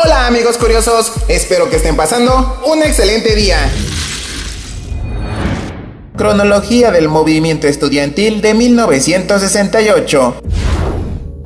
Hola amigos curiosos, espero que estén pasando un excelente día. Cronología del movimiento estudiantil de 1968.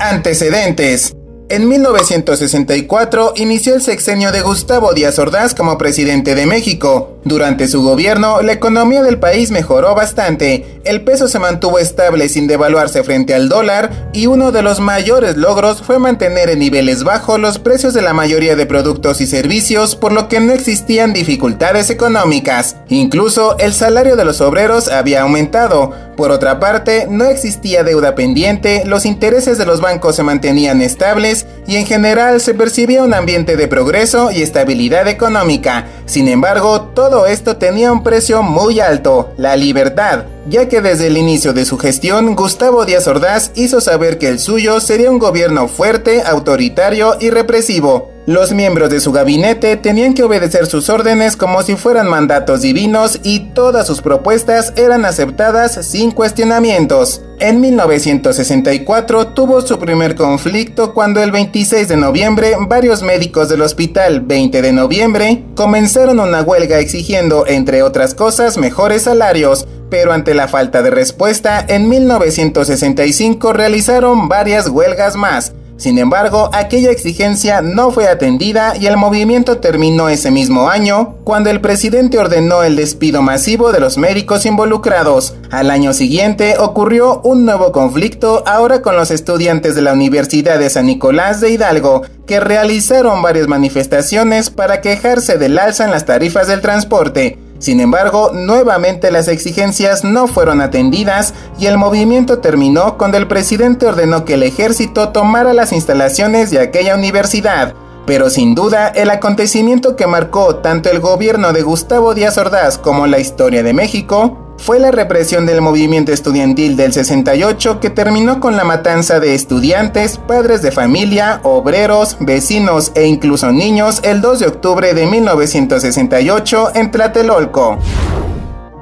Antecedentes. En 1964 inició el sexenio de Gustavo Díaz Ordaz como presidente de México. Durante su gobierno, la economía del país mejoró bastante, el peso se mantuvo estable sin devaluarse frente al dólar y uno de los mayores logros fue mantener en niveles bajos los precios de la mayoría de productos y servicios, por lo que no existían dificultades económicas. Incluso el salario de los obreros había aumentado. Por otra parte, no existía deuda pendiente, los intereses de los bancos se mantenían estables y en general se percibía un ambiente de progreso y estabilidad económica. Sin embargo, todo esto tenía un precio muy alto, la libertad, ya que desde el inicio de su gestión, Gustavo Díaz Ordaz hizo saber que el suyo sería un gobierno fuerte, autoritario y represivo. Los miembros de su gabinete tenían que obedecer sus órdenes como si fueran mandatos divinos y todas sus propuestas eran aceptadas sin cuestionamientos. En 1964 tuvo su primer conflicto cuando el 26 de noviembre varios médicos del Hospital 20 de Noviembre comenzaron una huelga exigiendo, entre otras cosas, mejores salarios. Pero ante la falta de respuesta, en 1965 realizaron varias huelgas más. Sin embargo, aquella exigencia no fue atendida y el movimiento terminó ese mismo año, cuando el presidente ordenó el despido masivo de los médicos involucrados. Al año siguiente ocurrió un nuevo conflicto, ahora con los estudiantes de la Universidad de San Nicolás de Hidalgo, que realizaron varias manifestaciones para quejarse del alza en las tarifas del transporte. Sin embargo, nuevamente las exigencias no fueron atendidas y el movimiento terminó cuando el presidente ordenó que el ejército tomara las instalaciones de aquella universidad. Pero sin duda, el acontecimiento que marcó tanto el gobierno de Gustavo Díaz Ordaz como la historia de México fue la represión del movimiento estudiantil del 68, que terminó con la matanza de estudiantes, padres de familia, obreros, vecinos e incluso niños el 2 de octubre de 1968 en Tlatelolco.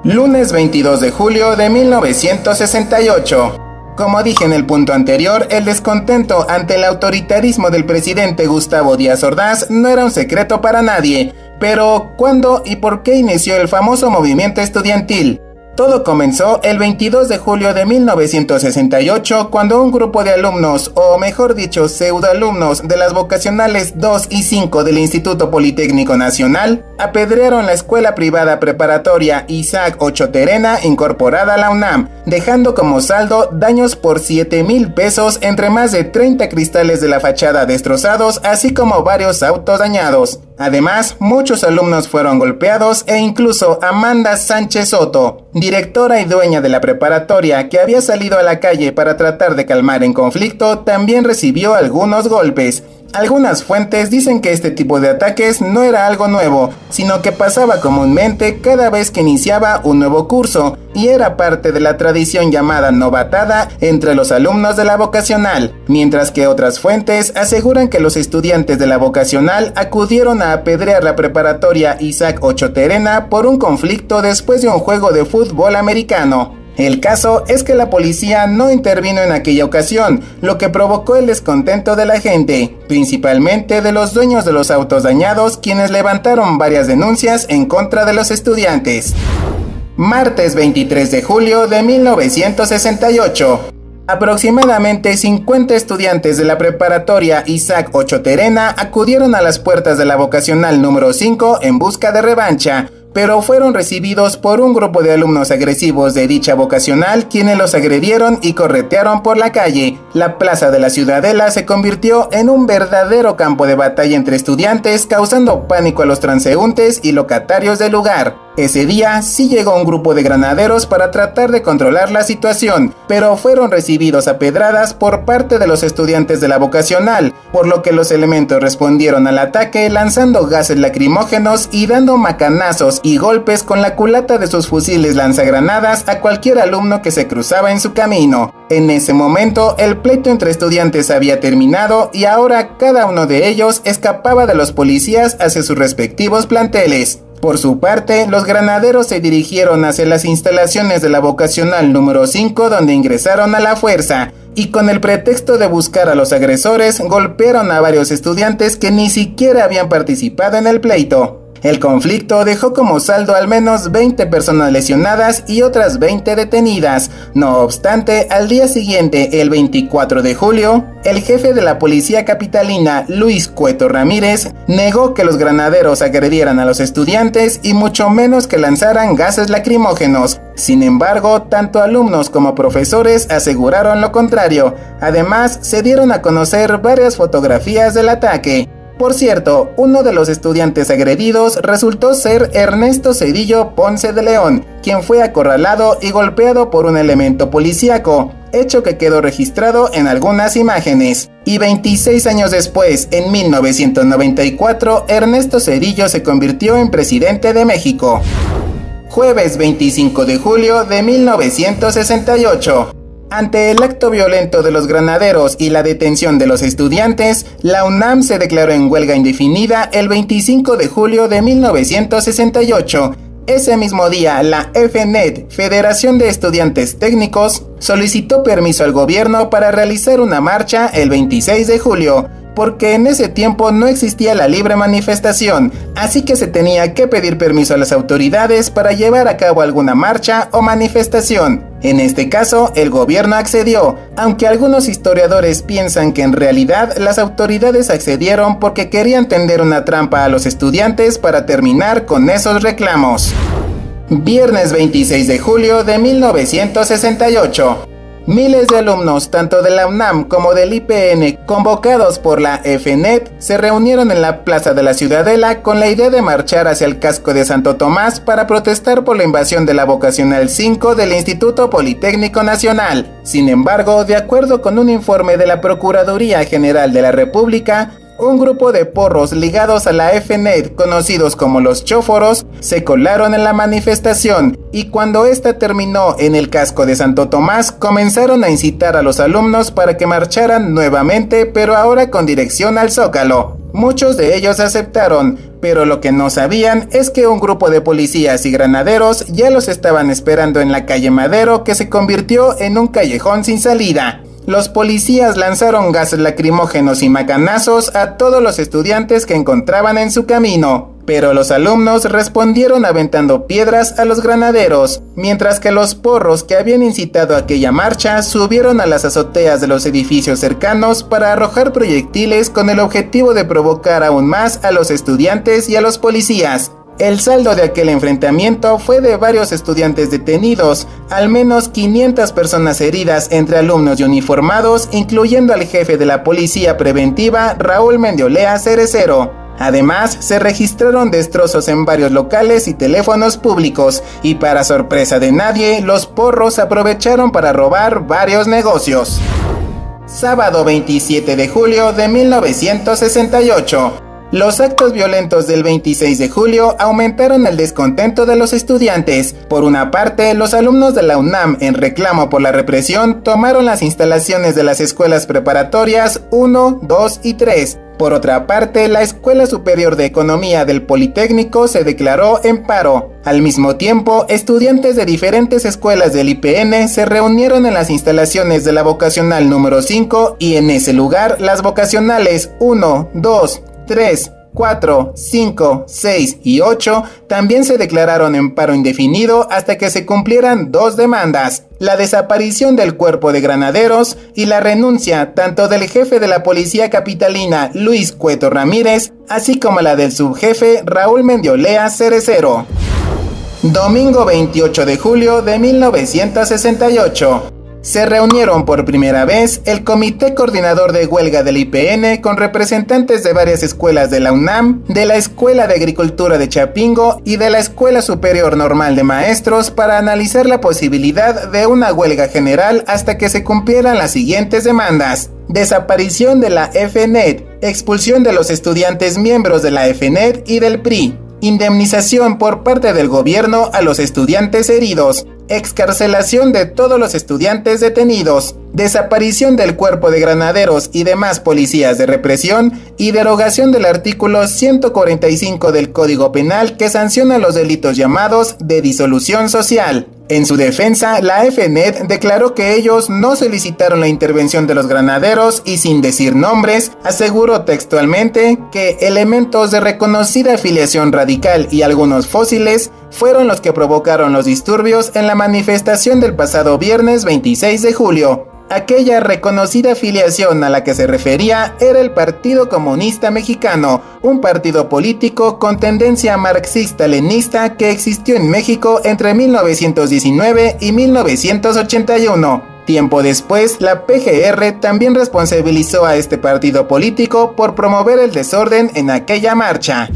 Lunes 22 de julio de 1968. Como dije en el punto anterior, el descontento ante el autoritarismo del presidente Gustavo Díaz Ordaz no era un secreto para nadie. Pero, ¿cuándo y por qué inició el famoso movimiento estudiantil? Todo comenzó el 22 de julio de 1968 cuando un grupo de alumnos, o mejor dicho pseudoalumnos de las vocacionales 2 y 5 del Instituto Politécnico Nacional, apedrearon la escuela privada preparatoria Isaac Ochoa Terena incorporada a la UNAM, dejando como saldo daños por 7,000 pesos entre más de 30 cristales de la fachada destrozados, así como varios autos dañados. Además, muchos alumnos fueron golpeados e incluso Amanda Sánchez Soto, directora y dueña de la preparatoria que había salido a la calle para tratar de calmar el conflicto, también recibió algunos golpes. Algunas fuentes dicen que este tipo de ataques no era algo nuevo, sino que pasaba comúnmente cada vez que iniciaba un nuevo curso, y era parte de la tradición llamada novatada entre los alumnos de la vocacional, mientras que otras fuentes aseguran que los estudiantes de la vocacional acudieron a apedrear la preparatoria Isaac Ochoa Terena por un conflicto después de un juego de fútbol americano. El caso es que la policía no intervino en aquella ocasión, lo que provocó el descontento de la gente, principalmente de los dueños de los autos dañados, quienes levantaron varias denuncias en contra de los estudiantes. Martes 23 de julio de 1968. Aproximadamente 50 estudiantes de la preparatoria Isaac Ochoa Terena acudieron a las puertas de la vocacional número 5 en busca de revancha, pero fueron recibidos por un grupo de alumnos agresivos de dicha vocacional, quienes los agredieron y corretearon por la calle. La plaza de la Ciudadela se convirtió en un verdadero campo de batalla entre estudiantes, causando pánico a los transeúntes y locatarios del lugar. Ese día sí llegó un grupo de granaderos para tratar de controlar la situación, pero fueron recibidos a pedradas por parte de los estudiantes de la vocacional, por lo que los elementos respondieron al ataque lanzando gases lacrimógenos y dando macanazos y golpes con la culata de sus fusiles lanzagranadas a cualquier alumno que se cruzaba en su camino. En ese momento, el pleito entre estudiantes había terminado y ahora cada uno de ellos escapaba de los policías hacia sus respectivos planteles. Por su parte, los granaderos se dirigieron hacia las instalaciones de la vocacional número 5, donde ingresaron a la fuerza, y con el pretexto de buscar a los agresores golpearon a varios estudiantes que ni siquiera habían participado en el pleito. El conflicto dejó como saldo al menos 20 personas lesionadas y otras 20 detenidas. No obstante, al día siguiente, el 24 de julio, el jefe de la policía capitalina, Luis Cueto Ramírez, negó que los granaderos agredieran a los estudiantes y mucho menos que lanzaran gases lacrimógenos. Sin embargo, tanto alumnos como profesores aseguraron lo contrario. Además, se dieron a conocer varias fotografías del ataque. Por cierto, uno de los estudiantes agredidos resultó ser Ernesto Cedillo Ponce de León, quien fue acorralado y golpeado por un elemento policíaco, hecho que quedó registrado en algunas imágenes. Y 26 años después, en 1994, Ernesto Cedillo se convirtió en presidente de México. Jueves 25 de julio de 1968. Ante el acto violento de los granaderos y la detención de los estudiantes, la UNAM se declaró en huelga indefinida el 25 de julio de 1968. Ese mismo día, la FNET, Federación de Estudiantes Técnicos, solicitó permiso al gobierno para realizar una marcha el 26 de julio, porque en ese tiempo no existía la libre manifestación, así que se tenía que pedir permiso a las autoridades para llevar a cabo alguna marcha o manifestación. En este caso, el gobierno accedió, aunque algunos historiadores piensan que en realidad las autoridades accedieron porque querían tender una trampa a los estudiantes para terminar con esos reclamos. Viernes 26 de julio de 1968. Miles de alumnos, tanto de la UNAM como del IPN, convocados por la FNET, se reunieron en la Plaza de la Ciudadela con la idea de marchar hacia el casco de Santo Tomás para protestar por la invasión de la Vocacional 5 del Instituto Politécnico Nacional. Sin embargo, de acuerdo con un informe de la Procuraduría General de la República, un grupo de porros ligados a la FNET, conocidos como los chóforos, se colaron en la manifestación y cuando esta terminó en el casco de Santo Tomás, comenzaron a incitar a los alumnos para que marcharan nuevamente, pero ahora con dirección al Zócalo. Muchos de ellos aceptaron, pero lo que no sabían es que un grupo de policías y granaderos ya los estaban esperando en la calle Madero, que se convirtió en un callejón sin salida. Los policías lanzaron gases lacrimógenos y macanazos a todos los estudiantes que encontraban en su camino, pero los alumnos respondieron aventando piedras a los granaderos, mientras que los porros que habían incitado aquella marcha subieron a las azoteas de los edificios cercanos para arrojar proyectiles con el objetivo de provocar aún más a los estudiantes y a los policías. El saldo de aquel enfrentamiento fue de varios estudiantes detenidos, al menos 500 personas heridas entre alumnos y uniformados, incluyendo al jefe de la policía preventiva, Raúl Mendiolea Cerecero. Además, se registraron destrozos en varios locales y teléfonos públicos, y para sorpresa de nadie, los porros aprovecharon para robar varios negocios. Sábado 27 de julio de 1968. Los actos violentos del 26 de julio aumentaron el descontento de los estudiantes. Por una parte, los alumnos de la UNAM, en reclamo por la represión, tomaron las instalaciones de las escuelas preparatorias 1, 2 y 3. Por otra parte, la Escuela Superior de Economía del Politécnico se declaró en paro. Al mismo tiempo, estudiantes de diferentes escuelas del IPN se reunieron en las instalaciones de la vocacional número 5 y en ese lugar las vocacionales 1, 2, 3, 4, 5, 6 y 8 también se declararon en paro indefinido hasta que se cumplieran dos demandas: la desaparición del cuerpo de granaderos y la renuncia tanto del jefe de la policía capitalina Luis Cueto Ramírez, así como la del subjefe Raúl Mendiolea Cerecero. Domingo 28 de julio de 1968. Se reunieron por primera vez el Comité Coordinador de Huelga del IPN con representantes de varias escuelas de la UNAM, de la Escuela de Agricultura de Chapingo y de la Escuela Superior Normal de Maestros para analizar la posibilidad de una huelga general hasta que se cumplieran las siguientes demandas: desaparición de la FNET, expulsión de los estudiantes miembros de la FNET y del PRI, indemnización por parte del gobierno a los estudiantes heridos, excarcelación de todos los estudiantes detenidos, desaparición del cuerpo de granaderos y demás policías de represión y derogación del artículo 145 del Código Penal que sanciona los delitos llamados de disolución social. En su defensa, la FNED declaró que ellos no solicitaron la intervención de los granaderos y, sin decir nombres, aseguró textualmente que elementos de reconocida afiliación radical y algunos fósiles fueron los que provocaron los disturbios en la manifestación del pasado viernes 26 de julio. Aquella reconocida afiliación a la que se refería era el Partido Comunista Mexicano, un partido político con tendencia marxista-leninista que existió en México entre 1919 y 1981. Tiempo después, la PGR también responsabilizó a este partido político por promover el desorden en aquella marcha.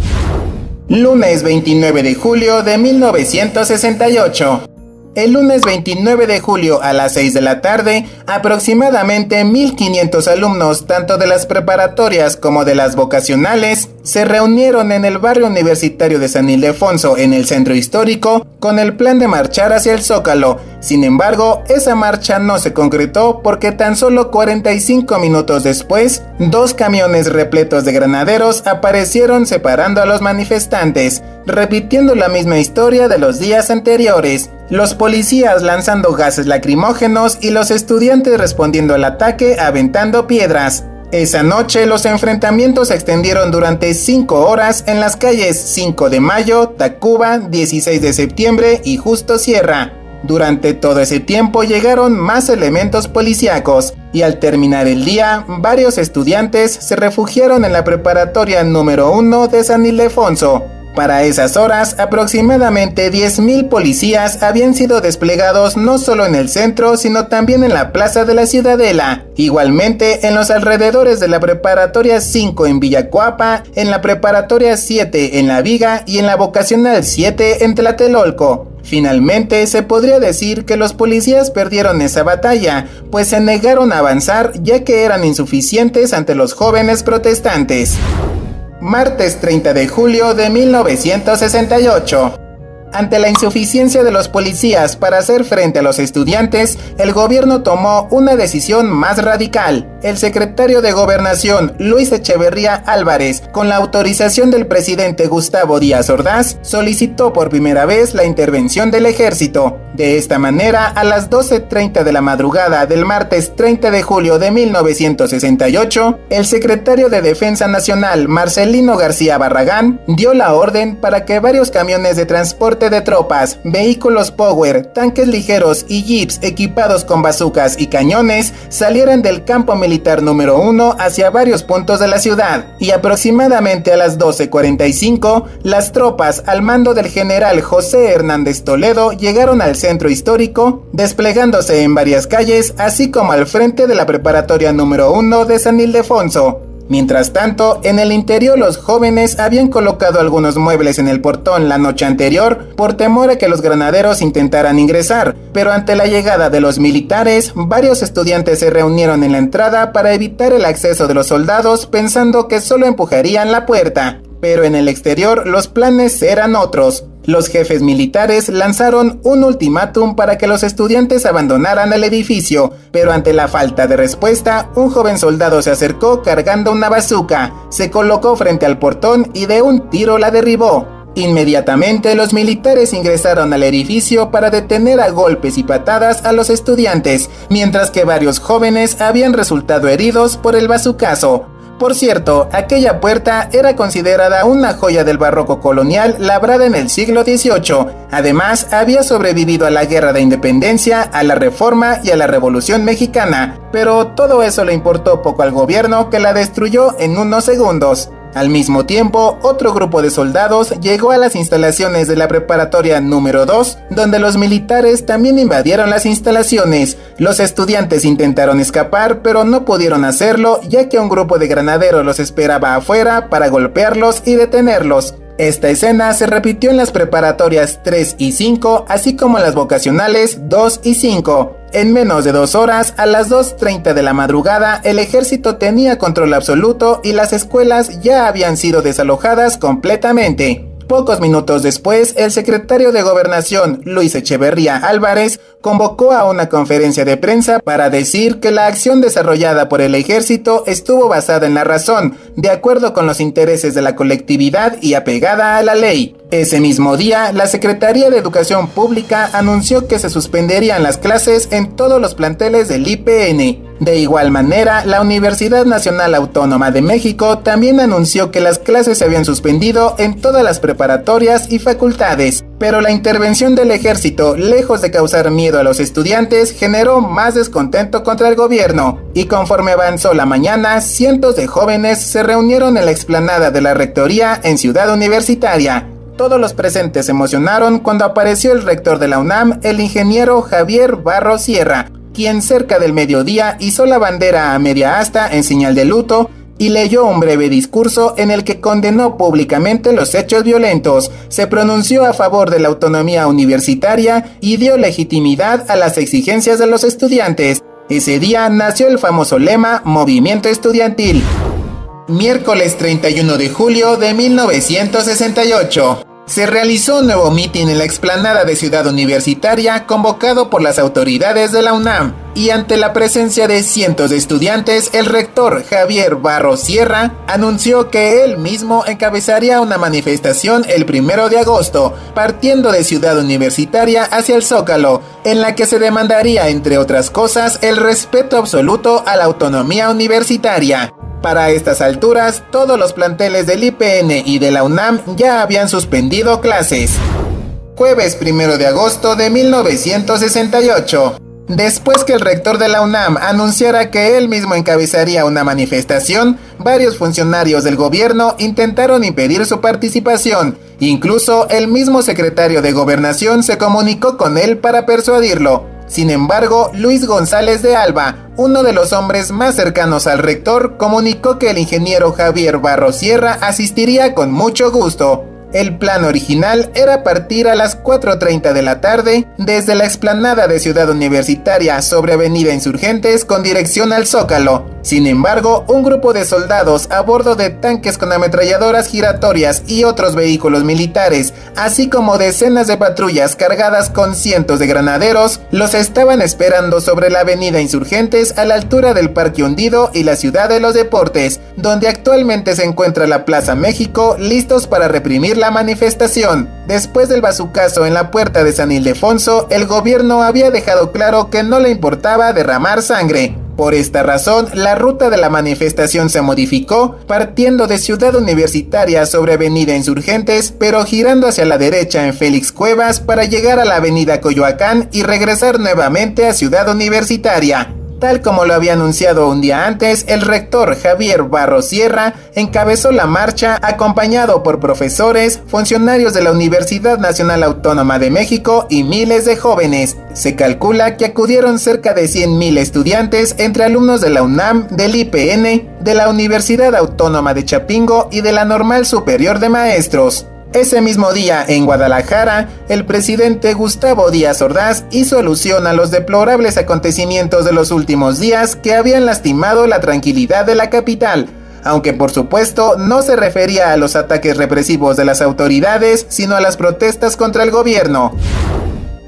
Lunes 29 de julio de 1968. El lunes 29 de julio a las 6 de la tarde, aproximadamente 1.500 alumnos, tanto de las preparatorias como de las vocacionales, se reunieron en el barrio universitario de San Ildefonso, en el centro histórico, con el plan de marchar hacia el Zócalo. Sin embargo, esa marcha no se concretó porque tan solo 45 minutos después, 2 camiones repletos de granaderos aparecieron separando a los manifestantes, repitiendo la misma historia de los días anteriores. Los policías lanzando gases lacrimógenos y los estudiantes respondiendo al ataque aventando piedras. Esa noche los enfrentamientos se extendieron durante 5 horas en las calles 5 de Mayo, Tacuba, 16 de septiembre y Justo Sierra. Durante todo ese tiempo llegaron más elementos policíacos y al terminar el día, varios estudiantes se refugiaron en la preparatoria número 1 de San Ildefonso. Para esas horas, aproximadamente 10.000 policías habían sido desplegados no solo en el centro, sino también en la plaza de la Ciudadela. Igualmente, en los alrededores de la preparatoria 5 en Villacuapa, en la preparatoria 7 en La Viga y en la vocacional 7 en Tlatelolco. Finalmente, se podría decir que los policías perdieron esa batalla, pues se negaron a avanzar ya que eran insuficientes ante los jóvenes protestantes. Martes 30 de julio de 1968. Ante la insuficiencia de los policías para hacer frente a los estudiantes, el gobierno tomó una decisión más radical. El secretario de Gobernación, Luis Echeverría Álvarez, con la autorización del presidente Gustavo Díaz Ordaz, solicitó por primera vez la intervención del ejército. De esta manera, a las 12:30 de la madrugada del martes 30 de julio de 1968, el secretario de Defensa Nacional, Marcelino García Barragán, dio la orden para que varios camiones de transporte de tropas, vehículos Power, tanques ligeros y jeeps equipados con bazucas y cañones salieran del campo militar número 1 hacia varios puntos de la ciudad, y aproximadamente a las 12:45, las tropas al mando del general José Hernández Toledo llegaron al centro histórico, desplegándose en varias calles, así como al frente de la preparatoria número 1 de San Ildefonso. Mientras tanto, en el interior los jóvenes habían colocado algunos muebles en el portón la noche anterior por temor a que los granaderos intentaran ingresar, pero ante la llegada de los militares, varios estudiantes se reunieron en la entrada para evitar el acceso de los soldados pensando que solo empujarían la puerta. Pero en el exterior los planes eran otros. Los jefes militares lanzaron un ultimátum para que los estudiantes abandonaran el edificio, pero ante la falta de respuesta, un joven soldado se acercó cargando una bazuca, se colocó frente al portón y de un tiro la derribó. Inmediatamente los militares ingresaron al edificio para detener a golpes y patadas a los estudiantes, mientras que varios jóvenes habían resultado heridos por el bazucazo. Por cierto, aquella puerta era considerada una joya del barroco colonial labrada en el siglo XVIII. Además, había sobrevivido a la Guerra de Independencia, a la Reforma y a la Revolución Mexicana, pero todo eso le importó poco al gobierno, que la destruyó en unos segundos. Al mismo tiempo, otro grupo de soldados llegó a las instalaciones de la preparatoria número 2, donde los militares también invadieron las instalaciones. Los estudiantes intentaron escapar, pero no pudieron hacerlo, ya que un grupo de granaderos los esperaba afuera para golpearlos y detenerlos. Esta escena se repitió en las preparatorias 3 y 5, así como en las vocacionales 2 y 5. En menos de 2 horas, a las 2:30 de la madrugada, el ejército tenía control absoluto y las escuelas ya habían sido desalojadas completamente. Pocos minutos después, el secretario de Gobernación, Luis Echeverría Álvarez, convocó a una conferencia de prensa para decir que la acción desarrollada por el ejército estuvo basada en la razón, de acuerdo con los intereses de la colectividad y apegada a la ley. Ese mismo día, la Secretaría de Educación Pública anunció que se suspenderían las clases en todos los planteles del IPN. De igual manera, la Universidad Nacional Autónoma de México también anunció que las clases se habían suspendido en todas las preparatorias y facultades, pero la intervención del ejército, lejos de causar miedo a los estudiantes, generó más descontento contra el gobierno, y conforme avanzó la mañana, cientos de jóvenes se reunieron en la explanada de la Rectoría en Ciudad Universitaria. Todos los presentes se emocionaron cuando apareció el rector de la UNAM, el ingeniero Javier Barro Sierra, quien cerca del mediodía izó la bandera a media asta en señal de luto y leyó un breve discurso en el que condenó públicamente los hechos violentos, se pronunció a favor de la autonomía universitaria y dio legitimidad a las exigencias de los estudiantes. Ese día nació el famoso lema Movimiento Estudiantil. Miércoles 31 de julio de 1968. Se realizó un nuevo mitin en la explanada de Ciudad Universitaria convocado por las autoridades de la UNAM, y ante la presencia de cientos de estudiantes, el rector Javier Barro Sierra anunció que él mismo encabezaría una manifestación el 1 de agosto, partiendo de Ciudad Universitaria hacia el Zócalo, en la que se demandaría, entre otras cosas, el respeto absoluto a la autonomía universitaria. Para estas alturas, todos los planteles del IPN y de la UNAM ya habían suspendido clases. Jueves 1 de agosto de 1968. Después que el rector de la UNAM anunciara que él mismo encabezaría una manifestación, varios funcionarios del gobierno intentaron impedir su participación. Incluso el mismo secretario de Gobernación se comunicó con él para persuadirlo. Sin embargo, Luis González de Alba, uno de los hombres más cercanos al rector, comunicó que el ingeniero Javier Barro Sierra asistiría con mucho gusto. El plan original era partir a las 4:30 de la tarde desde la explanada de Ciudad Universitaria sobre Avenida Insurgentes con dirección al Zócalo. Sin embargo, un grupo de soldados a bordo de tanques con ametralladoras giratorias y otros vehículos militares, así como decenas de patrullas cargadas con cientos de granaderos, los estaban esperando sobre la Avenida Insurgentes a la altura del Parque Hundido y la Ciudad de los Deportes, donde actualmente se encuentra la Plaza México, listos para reprimir la manifestación. Después del bazucazo en la puerta de San Ildefonso, el gobierno había dejado claro que no le importaba derramar sangre. Por esta razón, la ruta de la manifestación se modificó, partiendo de Ciudad Universitaria sobre Avenida Insurgentes, pero girando hacia la derecha en Félix Cuevas para llegar a la Avenida Coyoacán y regresar nuevamente a Ciudad Universitaria. Tal como lo había anunciado un día antes, el rector Javier Barro Sierra encabezó la marcha acompañado por profesores, funcionarios de la Universidad Nacional Autónoma de México y miles de jóvenes. Se calcula que acudieron cerca de 100,000 estudiantes entre alumnos de la UNAM, del IPN, de la Universidad Autónoma de Chapingo y de la Normal Superior de Maestros. Ese mismo día, en Guadalajara, el presidente Gustavo Díaz Ordaz hizo alusión a los deplorables acontecimientos de los últimos días que habían lastimado la tranquilidad de la capital, aunque por supuesto no se refería a los ataques represivos de las autoridades, sino a las protestas contra el gobierno.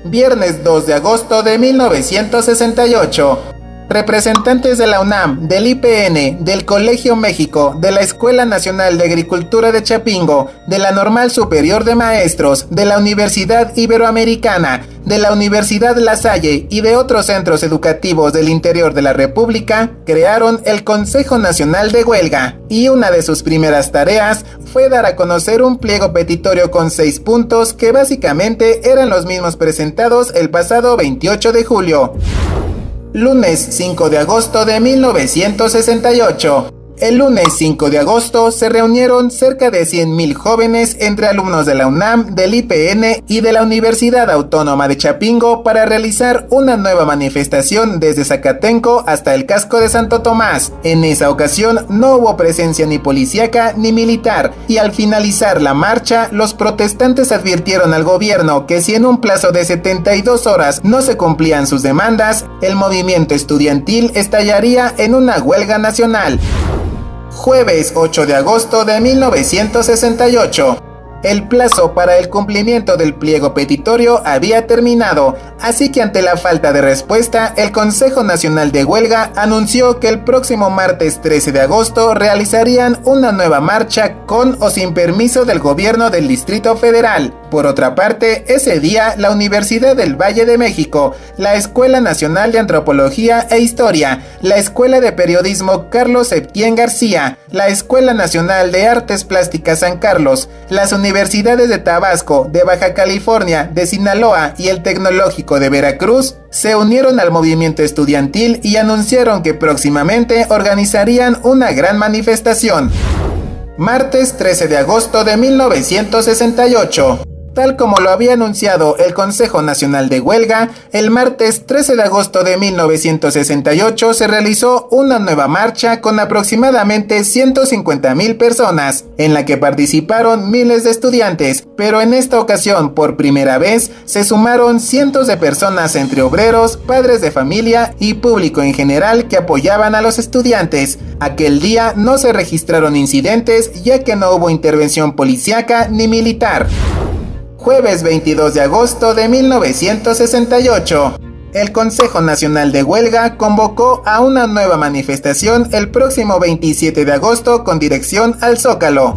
Viernes 2 de agosto de 1968. Representantes de la UNAM, del IPN, del Colegio México, de la Escuela Nacional de Agricultura de Chapingo, de la Normal Superior de Maestros, de la Universidad Iberoamericana, de la Universidad La Salle y de otros centros educativos del interior de la República, crearon el Consejo Nacional de Huelga, y una de sus primeras tareas fue dar a conocer un pliego petitorio con 6 puntos que básicamente eran los mismos presentados el pasado 28 de julio. Lunes 5 de agosto de 1968. El lunes 5 de agosto se reunieron cerca de 100,000 jóvenes entre alumnos de la UNAM, del IPN y de la Universidad Autónoma de Chapingo para realizar una nueva manifestación desde Zacatenco hasta el casco de Santo Tomás. En esa ocasión no hubo presencia ni policíaca ni militar, y al finalizar la marcha, los protestantes advirtieron al gobierno que si en un plazo de 72 horas no se cumplían sus demandas, el movimiento estudiantil estallaría en una huelga nacional. Jueves 8 de agosto de 1968. El plazo para el cumplimiento del pliego petitorio había terminado, así que ante la falta de respuesta, el Consejo Nacional de Huelga anunció que el próximo martes 13 de agosto realizarían una nueva marcha con o sin permiso del gobierno del Distrito Federal. Por otra parte, ese día la Universidad del Valle de México, la Escuela Nacional de Antropología e Historia, la Escuela de Periodismo Carlos Septién García, la Escuela Nacional de Artes Plásticas San Carlos, las universidades de Tabasco, de Baja California, de Sinaloa y el Tecnológico de Veracruz se unieron al movimiento estudiantil y anunciaron que próximamente organizarían una gran manifestación. Martes 13 de agosto de 1968. Tal como lo había anunciado el Consejo Nacional de Huelga, el martes 13 de agosto de 1968 se realizó una nueva marcha con aproximadamente 150,000 personas, en la que participaron miles de estudiantes, pero en esta ocasión, por primera vez, se sumaron cientos de personas entre obreros, padres de familia y público en general que apoyaban a los estudiantes. Aquel día no se registraron incidentes, ya que no hubo intervención policíaca ni militar. Jueves 22 de agosto de 1968. El Consejo Nacional de Huelga convocó a una nueva manifestación el próximo 27 de agosto con dirección al Zócalo.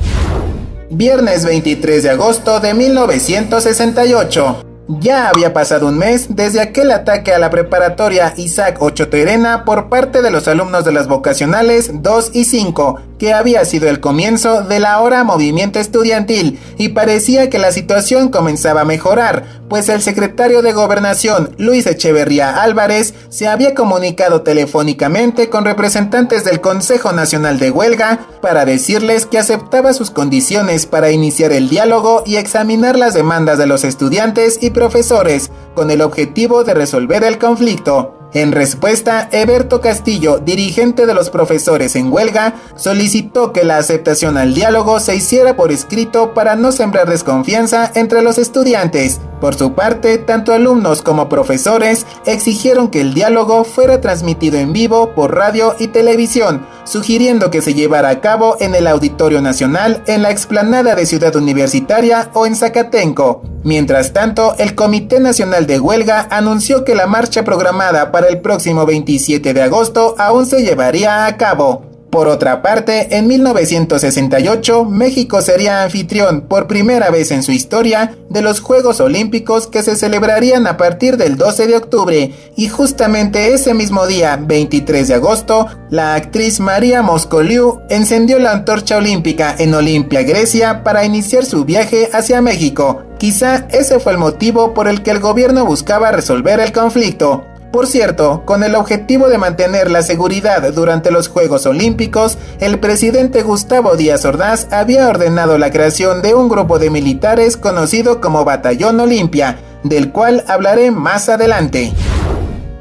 Viernes 23 de agosto de 1968. Ya había pasado un mes desde aquel ataque a la preparatoria Isaac Ochoa Herena por parte de los alumnos de las vocacionales 2 y 5, que había sido el comienzo del ahora movimiento estudiantil, y parecía que la situación comenzaba a mejorar, pues el secretario de Gobernación, Luis Echeverría Álvarez, se había comunicado telefónicamente con representantes del Consejo Nacional de Huelga para decirles que aceptaba sus condiciones para iniciar el diálogo y examinar las demandas de los estudiantes y profesores, con el objetivo de resolver el conflicto. En respuesta, Eberto Castillo, dirigente de los profesores en huelga, solicitó que la aceptación al diálogo se hiciera por escrito para no sembrar desconfianza entre los estudiantes. Por su parte, tanto alumnos como profesores exigieron que el diálogo fuera transmitido en vivo por radio y televisión, sugiriendo que se llevara a cabo en el Auditorio Nacional, en la explanada de Ciudad Universitaria o en Zacatenco. Mientras tanto, el Comité Nacional de Huelga anunció que la marcha programada para el próximo 27 de agosto aún se llevaría a cabo. Por otra parte, en 1968, México sería anfitrión por primera vez en su historia de los Juegos Olímpicos, que se celebrarían a partir del 12 de octubre, y justamente ese mismo día, 23 de agosto, la actriz María Moscoliu encendió la antorcha olímpica en Olimpia, Grecia, para iniciar su viaje hacia México. Quizá ese fue el motivo por el que el gobierno buscaba resolver el conflicto. Por cierto, con el objetivo de mantener la seguridad durante los Juegos Olímpicos, el presidente Gustavo Díaz Ordaz había ordenado la creación de un grupo de militares conocido como Batallón Olimpia, del cual hablaré más adelante.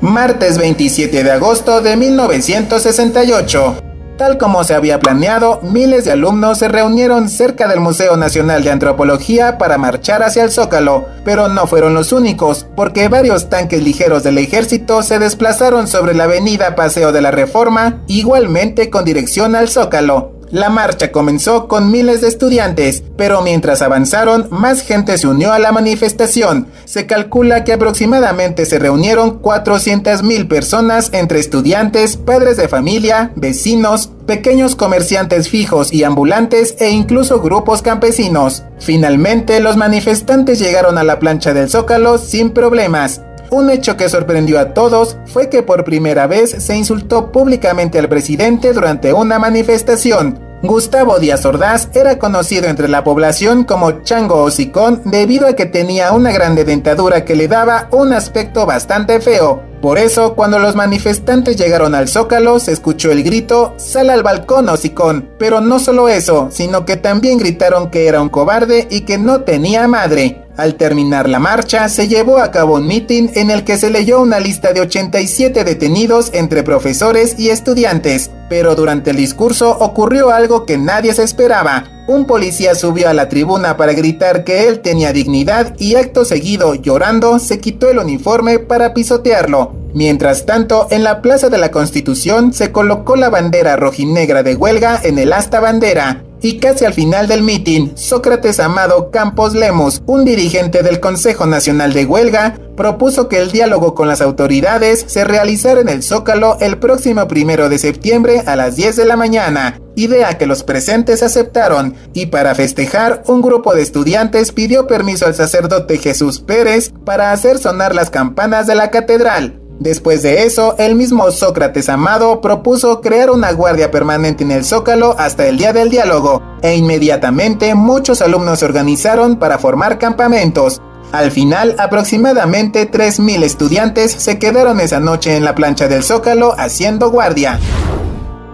Martes 27 de agosto de 1968. Tal como se había planeado, miles de alumnos se reunieron cerca del Museo Nacional de Antropología para marchar hacia el Zócalo, pero no fueron los únicos, porque varios tanques ligeros del ejército se desplazaron sobre la avenida Paseo de la Reforma, igualmente con dirección al Zócalo. La marcha comenzó con miles de estudiantes, pero mientras avanzaron, más gente se unió a la manifestación. Se calcula que aproximadamente se reunieron 400,000 personas entre estudiantes, padres de familia, vecinos, pequeños comerciantes fijos y ambulantes e incluso grupos campesinos. Finalmente, los manifestantes llegaron a la plancha del Zócalo sin problemas. Un hecho que sorprendió a todos fue que por primera vez se insultó públicamente al presidente durante una manifestación. Gustavo Díaz Ordaz era conocido entre la población como Chango Hocicón debido a que tenía una grande dentadura que le daba un aspecto bastante feo. Por eso, cuando los manifestantes llegaron al Zócalo, se escuchó el grito «¡Sal al balcón, hocicón!». Pero no solo eso, sino que también gritaron que era un cobarde y que no tenía madre. Al terminar la marcha, se llevó a cabo un mitin en el que se leyó una lista de 87 detenidos entre profesores y estudiantes. Pero durante el discurso ocurrió algo que nadie se esperaba. Un policía subió a la tribuna para gritar que él tenía dignidad y acto seguido, llorando, se quitó el uniforme para pisotearlo. Mientras tanto, en la Plaza de la Constitución se colocó la bandera rojinegra de huelga en el asta bandera. y casi al final del mitin, Sócrates Amado Campos Lemus, un dirigente del Consejo Nacional de Huelga, propuso que el diálogo con las autoridades se realizara en el Zócalo el próximo 1 de septiembre a las 10 de la mañana, idea que los presentes aceptaron, y para festejar, un grupo de estudiantes pidió permiso al sacerdote Jesús Pérez para hacer sonar las campanas de la catedral. Después de eso, el mismo Sócrates Amado propuso crear una guardia permanente en el Zócalo hasta el día del diálogo, e inmediatamente muchos alumnos se organizaron para formar campamentos. Al final, aproximadamente 3,000 estudiantes se quedaron esa noche en la plancha del Zócalo haciendo guardia.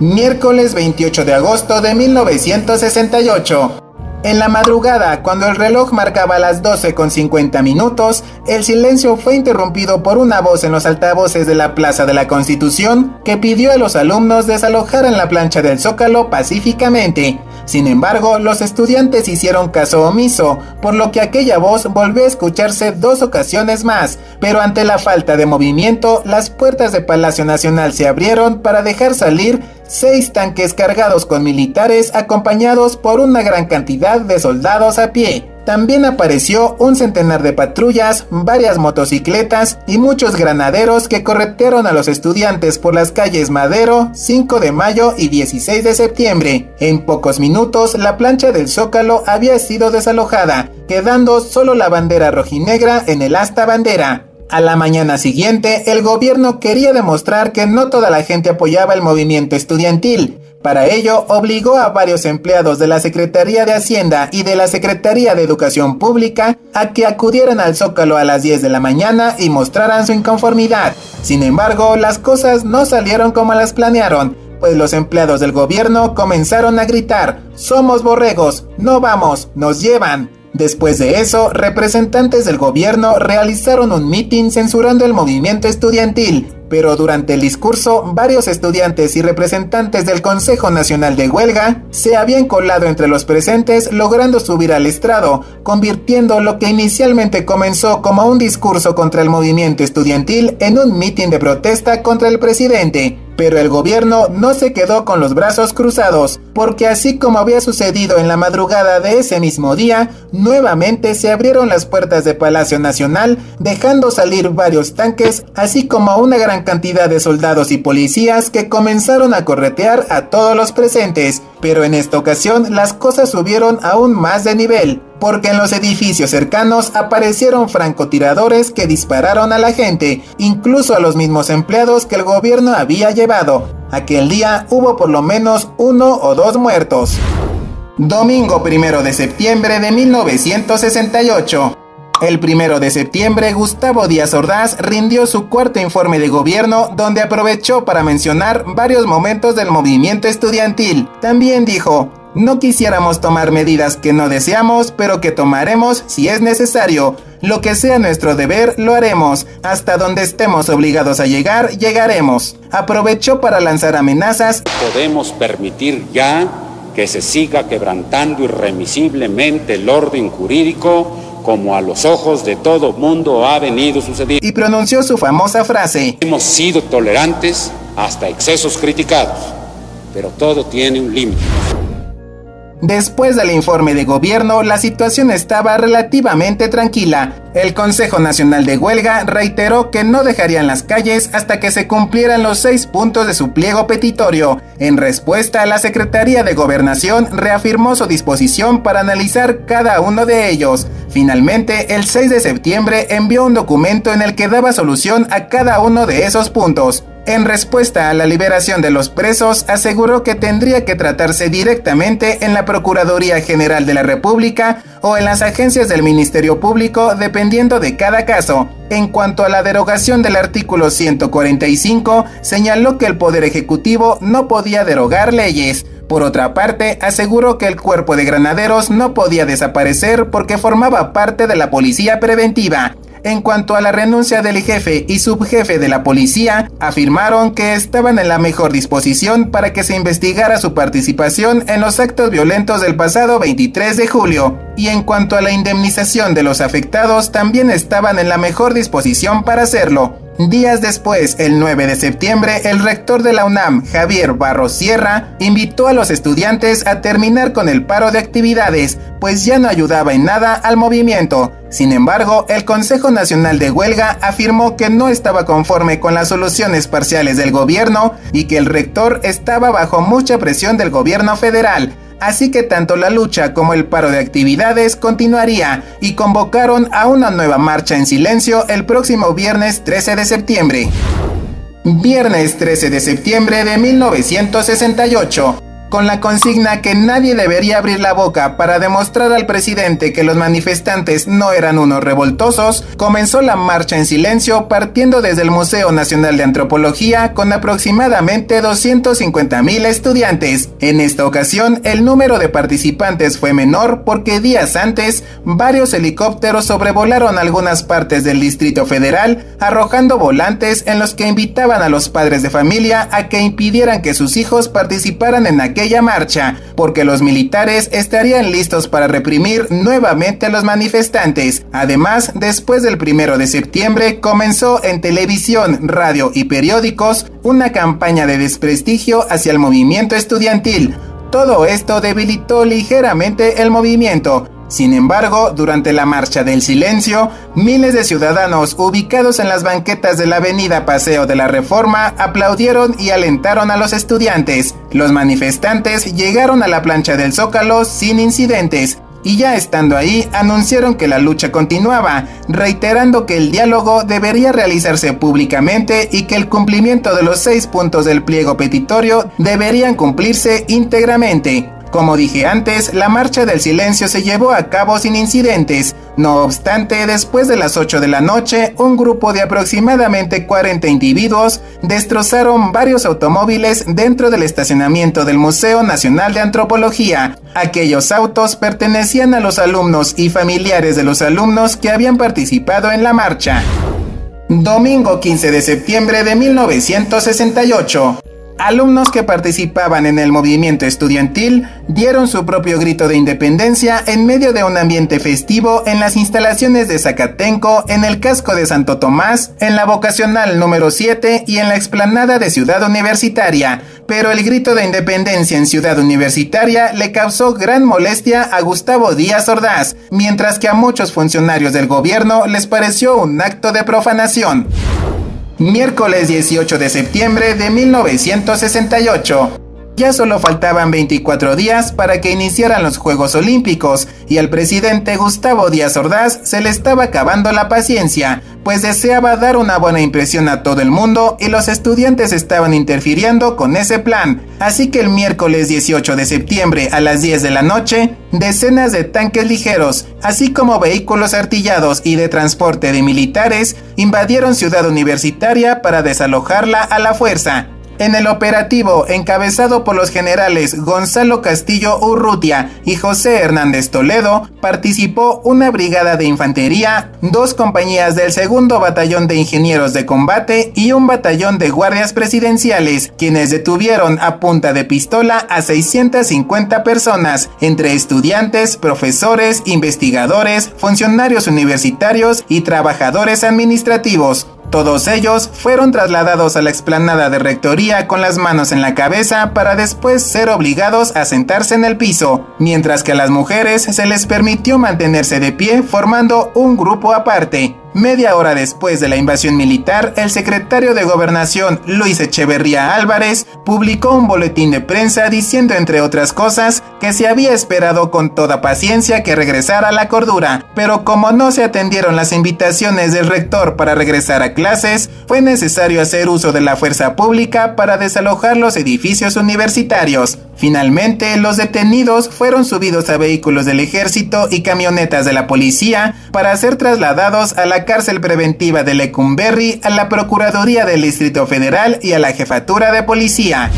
Miércoles 28 de agosto de 1968. En la madrugada, cuando el reloj marcaba las 12:50, el silencio fue interrumpido por una voz en los altavoces de la Plaza de la Constitución que pidió a los alumnos desalojar en la plancha del Zócalo pacíficamente. Sin embargo, los estudiantes hicieron caso omiso, por lo que aquella voz volvió a escucharse 2 ocasiones más, pero ante la falta de movimiento, las puertas de Palacio Nacional se abrieron para dejar salir 6 tanques cargados con militares acompañados por una gran cantidad de soldados a pie. También apareció un centenar de patrullas, varias motocicletas y muchos granaderos que corretearon a los estudiantes por las calles Madero, 5 de mayo y 16 de septiembre. En pocos minutos, la plancha del Zócalo había sido desalojada, quedando solo la bandera rojinegra en el asta bandera. A la mañana siguiente, el gobierno quería demostrar que no toda la gente apoyaba el movimiento estudiantil. Para ello, obligó a varios empleados de la Secretaría de Hacienda y de la Secretaría de Educación Pública a que acudieran al Zócalo a las 10 de la mañana y mostraran su inconformidad. Sin embargo, las cosas no salieron como las planearon, pues los empleados del gobierno comenzaron a gritar: «¡Somos borregos! ¡No vamos! ¡Nos llevan!». Después de eso, representantes del gobierno realizaron un mitin censurando el movimiento estudiantil, pero durante el discurso, varios estudiantes y representantes del Consejo Nacional de Huelga se habían colado entre los presentes, logrando subir al estrado, convirtiendo lo que inicialmente comenzó como un discurso contra el movimiento estudiantil en un mitin de protesta contra el presidente. Pero el gobierno no se quedó con los brazos cruzados, porque así como había sucedido en la madrugada de ese mismo día, nuevamente se abrieron las puertas de Palacio Nacional, dejando salir varios tanques, así como una gran cantidad de soldados y policías que comenzaron a corretear a todos los presentes. Pero en esta ocasión las cosas subieron aún más de nivel, porque en los edificios cercanos aparecieron francotiradores que dispararon a la gente, incluso a los mismos empleados que el gobierno había llevado. Aquel día hubo por lo menos 1 o 2 muertos. Domingo 1 de septiembre de 1968. El 1 de septiembre, Gustavo Díaz Ordaz rindió su cuarto informe de gobierno, donde aprovechó para mencionar varios momentos del movimiento estudiantil. También dijo: «No quisiéramos tomar medidas que no deseamos, pero que tomaremos si es necesario. Lo que sea nuestro deber, lo haremos. Hasta donde estemos obligados a llegar, llegaremos». Aprovechó para lanzar amenazas. «Podemos permitir ya que se siga quebrantando irremisiblemente el orden jurídico, como a los ojos de todo mundo ha venido sucediendo». Y pronunció su famosa frase: «Hemos sido tolerantes hasta excesos criticados, pero todo tiene un límite». Después del informe de gobierno, la situación estaba relativamente tranquila. El Consejo Nacional de Huelga reiteró que no dejarían las calles hasta que se cumplieran los 6 puntos de su pliego petitorio. En respuesta, la Secretaría de Gobernación reafirmó su disposición para analizar cada uno de ellos. Finalmente, el 6 de septiembre envió un documento en el que daba solución a cada uno de esos puntos. En respuesta a la liberación de los presos, aseguró que tendría que tratarse directamente en la Procuraduría General de la República o en las agencias del Ministerio Público, dependiendo de cada caso. En cuanto a la derogación del artículo 145, señaló que el Poder Ejecutivo no podía derogar leyes. Por otra parte, aseguró que el cuerpo de granaderos no podía desaparecer porque formaba parte de la policía preventiva. En cuanto a la renuncia del jefe y subjefe de la policía, afirmaron que estaban en la mejor disposición para que se investigara su participación en los actos violentos del pasado 23 de julio. Y en cuanto a la indemnización de los afectados, también estaban en la mejor disposición para hacerlo. Días después, el 9 de septiembre, el rector de la UNAM, Javier Barros Sierra, invitó a los estudiantes a terminar con el paro de actividades, pues ya no ayudaba en nada al movimiento. Sin embargo, el Consejo Nacional de Huelga afirmó que no estaba conforme con las soluciones parciales del gobierno y que el rector estaba bajo mucha presión del gobierno federal. Así que tanto la lucha como el paro de actividades continuaría y convocaron a una nueva marcha en silencio el próximo viernes 13 de septiembre. Viernes 13 de septiembre de 1968. Con la consigna que nadie debería abrir la boca para demostrar al presidente que los manifestantes no eran unos revoltosos, comenzó la marcha en silencio partiendo desde el Museo Nacional de Antropología con aproximadamente 250,000 estudiantes. En esta ocasión, el número de participantes fue menor porque días antes, varios helicópteros sobrevolaron algunas partes del Distrito Federal, arrojando volantes en los que invitaban a los padres de familia a que impidieran que sus hijos participaran en aquella marcha, porque los militares estarían listos para reprimir nuevamente a los manifestantes. Además, después del 1 de septiembre comenzó en televisión, radio y periódicos una campaña de desprestigio hacia el movimiento estudiantil. Todo esto debilitó ligeramente el movimiento. Sin embargo, durante la Marcha del Silencio, miles de ciudadanos ubicados en las banquetas de la avenida Paseo de la Reforma aplaudieron y alentaron a los estudiantes. Los manifestantes llegaron a la plancha del Zócalo sin incidentes, y ya estando ahí anunciaron que la lucha continuaba, reiterando que el diálogo debería realizarse públicamente y que el cumplimiento de los 6 puntos del pliego petitorio deberían cumplirse íntegramente. Como dije antes, la Marcha del Silencio se llevó a cabo sin incidentes. No obstante, después de las 8 de la noche, un grupo de aproximadamente 40 individuos destrozaron varios automóviles dentro del estacionamiento del Museo Nacional de Antropología. Aquellos autos pertenecían a los alumnos y familiares de los alumnos que habían participado en la marcha. Domingo 15 de septiembre de 1968. Alumnos que participaban en el movimiento estudiantil dieron su propio grito de independencia en medio de un ambiente festivo en las instalaciones de Zacatenco, en el casco de Santo Tomás, en la vocacional número 7 y en la explanada de Ciudad Universitaria. Pero el grito de independencia en Ciudad Universitaria le causó gran molestia a Gustavo Díaz Ordaz, mientras que a muchos funcionarios del gobierno les pareció un acto de profanación. Miércoles 18 de septiembre de 1968. Ya solo faltaban 24 días para que iniciaran los Juegos Olímpicos y al presidente Gustavo Díaz Ordaz se le estaba acabando la paciencia, pues deseaba dar una buena impresión a todo el mundo y los estudiantes estaban interfiriendo con ese plan. Así que el miércoles 18 de septiembre a las 10 de la noche, decenas de tanques ligeros, así como vehículos artillados y de transporte de militares, invadieron Ciudad Universitaria para desalojarla a la fuerza. En el operativo, encabezado por los generales Gonzalo Castillo Urrutia y José Hernández Toledo, participó una brigada de infantería, 2 compañías del 2º Batallón de Ingenieros de Combate y un batallón de guardias presidenciales, quienes detuvieron a punta de pistola a 650 personas, entre estudiantes, profesores, investigadores, funcionarios universitarios y trabajadores administrativos. Todos ellos fueron trasladados a la explanada de rectoría con las manos en la cabeza para después ser obligados a sentarse en el piso, mientras que a las mujeres se les permitió mantenerse de pie formando un grupo aparte. Media hora después de la invasión militar, el secretario de Gobernación, Luis Echeverría Álvarez, publicó un boletín de prensa diciendo, entre otras cosas, que se había esperado con toda paciencia que regresara a la cordura, pero como no se atendieron las invitaciones del rector para regresar a clases, fue necesario hacer uso de la fuerza pública para desalojar los edificios universitarios. Finalmente, los detenidos fueron subidos a vehículos del ejército y camionetas de la policía para ser trasladados a la cárcel preventiva de Lecumberri, a la Procuraduría del Distrito Federal y a la Jefatura de Policía.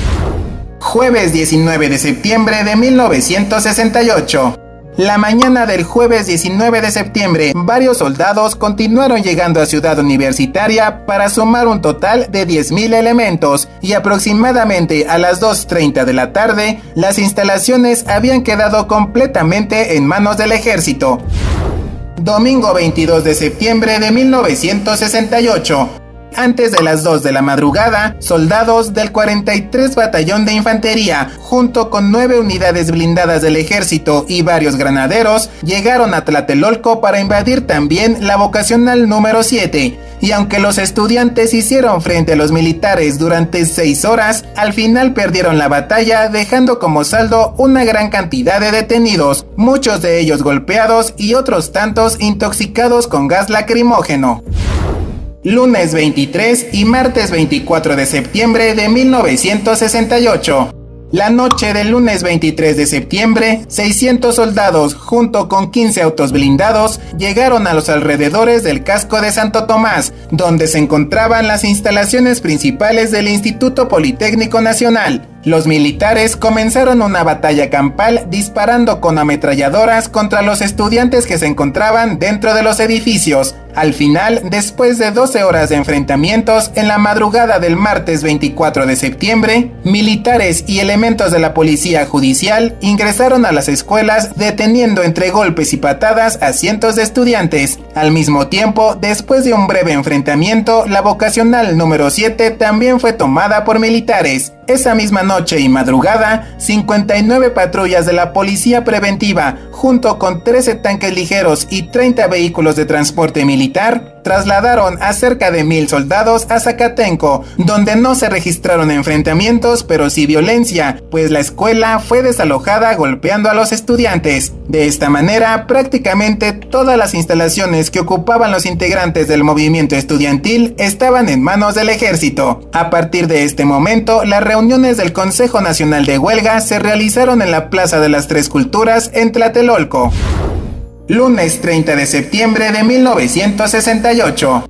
Jueves 19 de septiembre de 1968. La mañana del jueves 19 de septiembre, varios soldados continuaron llegando a Ciudad Universitaria para sumar un total de 10,000 elementos y aproximadamente a las 2:30 de la tarde, las instalaciones habían quedado completamente en manos del ejército. Domingo 22 de septiembre de 1968. Antes de las 2 de la madrugada, soldados del 43 Batallón de Infantería, junto con 9 unidades blindadas del ejército y varios granaderos, llegaron a Tlatelolco para invadir también la vocacional número 7. Y aunque los estudiantes hicieron frente a los militares durante 6 horas, al final perdieron la batalla, dejando como saldo una gran cantidad de detenidos, muchos de ellos golpeados y otros tantos intoxicados con gas lacrimógeno. Lunes 23 y martes 24 de septiembre de 1968. La noche del lunes 23 de septiembre, 600 soldados junto con 15 autos blindados llegaron a los alrededores del casco de Santo Tomás, donde se encontraban las instalaciones principales del Instituto Politécnico Nacional. Los militares comenzaron una batalla campal disparando con ametralladoras contra los estudiantes que se encontraban dentro de los edificios. Al final, después de 12 horas de enfrentamientos, en la madrugada del martes 24 de septiembre, militares y elementos de la policía judicial ingresaron a las escuelas deteniendo entre golpes y patadas a cientos de estudiantes. Al mismo tiempo, después de un breve enfrentamiento, la vocacional número 7 también fue tomada por militares. Esa misma noche y madrugada, 59 patrullas de la policía preventiva, junto con 13 tanques ligeros y 30 vehículos de transporte militar, trasladaron a cerca de 1000 soldados a Zacatenco, donde no se registraron enfrentamientos, pero sí violencia, pues la escuela fue desalojada golpeando a los estudiantes. De esta manera, prácticamente todas las instalaciones que ocupaban los integrantes del movimiento estudiantil estaban en manos del ejército. A partir de este momento, las reuniones del Consejo Nacional de Huelga se realizaron en la Plaza de las Tres Culturas en Tlatelolco. Lunes 30 de septiembre de 1968.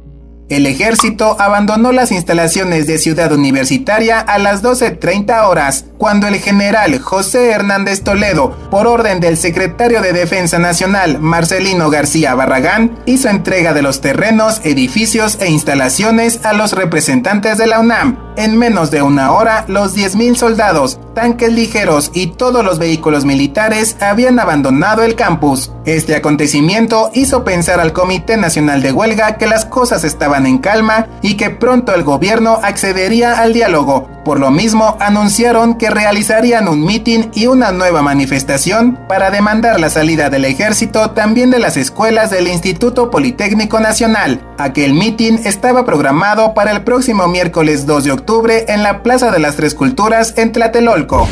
El ejército abandonó las instalaciones de Ciudad Universitaria a las 12:30 horas, cuando el general José Hernández Toledo, por orden del secretario de Defensa Nacional Marcelino García Barragán, hizo entrega de los terrenos, edificios e instalaciones a los representantes de la UNAM. En menos de una hora, los 10,000 soldados, tanques ligeros y todos los vehículos militares habían abandonado el campus. Este acontecimiento hizo pensar al Comité Nacional de Huelga que las cosas estaban en calma y que pronto el gobierno accedería al diálogo. Por lo mismo, anunciaron que realizarían un mitin y una nueva manifestación para demandar la salida del ejército, también de las escuelas del Instituto Politécnico Nacional. Aquel mitin estaba programado para el próximo miércoles 2 de octubre en la Plaza de las Tres Culturas en Tlatelolco.